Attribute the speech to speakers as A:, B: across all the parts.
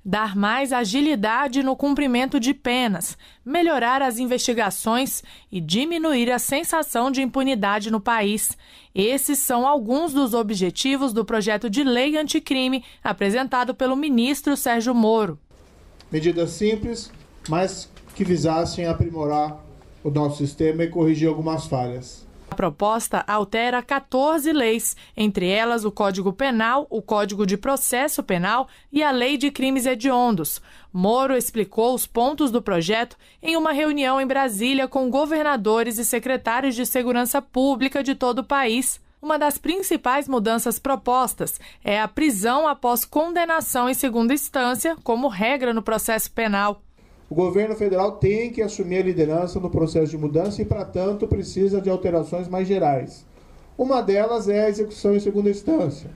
A: Dar mais agilidade no cumprimento de penas, melhorar as investigações e diminuir a sensação de impunidade no país. Esses são alguns dos objetivos do projeto de lei anticrime apresentado pelo ministro Sérgio Moro.
B: Medidas simples, mas que visassem aprimorar o nosso sistema e corrigir algumas falhas.
A: A proposta altera 14 leis, entre elas o Código Penal, o Código de Processo Penal e a Lei de Crimes Hediondos. Moro explicou os pontos do projeto em uma reunião em Brasília com governadores e secretários de segurança pública de todo o país. Uma das principais mudanças propostas é a prisão após condenação em segunda instância, como regra no processo penal.
B: O governo federal tem que assumir a liderança no processo de mudança e, para tanto, precisa de alterações mais gerais. Uma delas é a execução em segunda instância.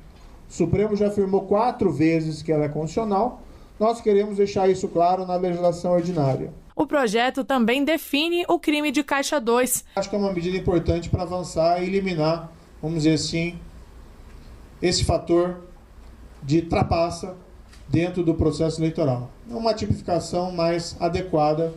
B: O Supremo já afirmou 4 vezes que ela é constitucional. Nós queremos deixar isso claro na legislação ordinária.
A: O projeto também define o crime de Caixa 2.
B: Acho que é uma medida importante para avançar e eliminar, vamos dizer assim, esse fator de trapaça dentro do processo eleitoral. É uma tipificação mais adequada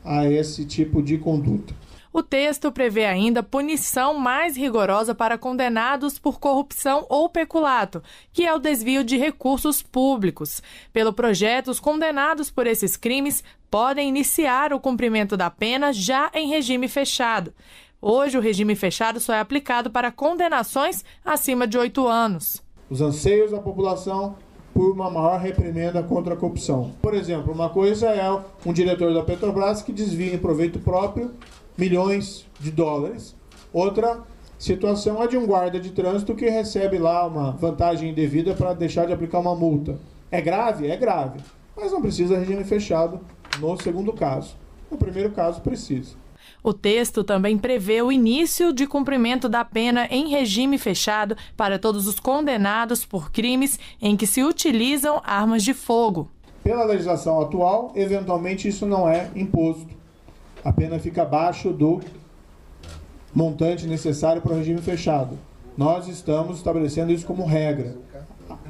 B: a esse tipo de conduta.
A: O texto prevê ainda punição mais rigorosa para condenados por corrupção ou peculato, que é o desvio de recursos públicos. Pelo projeto, os condenados por esses crimes podem iniciar o cumprimento da pena já em regime fechado. Hoje, o regime fechado só é aplicado para condenações acima de 8 anos.
B: Os anseios da população por uma maior reprimenda contra a corrupção. Por exemplo, uma coisa é um diretor da Petrobras que desvia em proveito próprio milhões de dólares. Outra situação é de um guarda de trânsito que recebe lá uma vantagem indevida para deixar de aplicar uma multa. É grave? É grave. Mas não precisa regime fechado no segundo caso. No primeiro caso, precisa.
A: O texto também prevê o início de cumprimento da pena em regime fechado para todos os condenados por crimes em que se utilizam armas de fogo.
B: Pela legislação atual, eventualmente isso não é imposto. A pena fica abaixo do montante necessário para o regime fechado. Nós estamos estabelecendo isso como regra.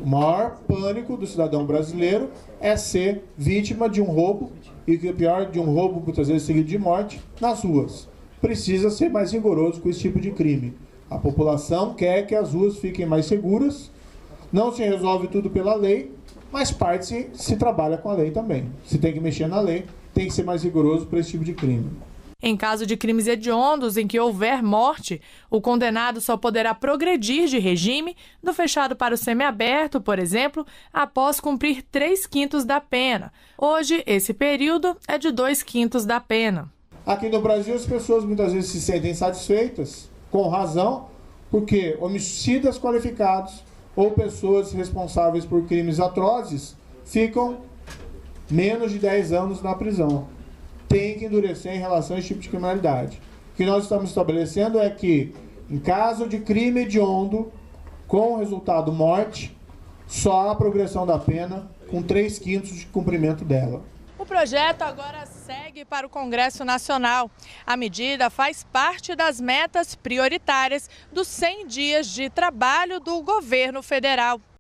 B: O maior pânico do cidadão brasileiro é ser vítima de um roubo, e que é pior, de um roubo muitas vezes seguido de morte, nas ruas. Precisa ser mais rigoroso com esse tipo de crime. A população quer que as ruas fiquem mais seguras, não se resolve tudo pela lei, mas parte se trabalha com a lei também. Se tem que mexer na lei, tem que ser mais rigoroso para esse tipo de crime.
A: Em caso de crimes hediondos em que houver morte, o condenado só poderá progredir de regime do fechado para o semiaberto, por exemplo, após cumprir 3/5 da pena. Hoje, esse período é de 2/5 da pena.
B: Aqui no Brasil, as pessoas muitas vezes se sentem satisfeitas, com razão, porque homicidas qualificados ou pessoas responsáveis por crimes atrozes ficam menos de 10 anos na prisão. Tem que endurecer em relação a esse tipo de criminalidade. O que nós estamos estabelecendo é que, em caso de crime hediondo, com resultado morte, só há progressão da pena com 3/5 de cumprimento dela.
A: O projeto agora segue para o Congresso Nacional. A medida faz parte das metas prioritárias dos 100 dias de trabalho do governo federal.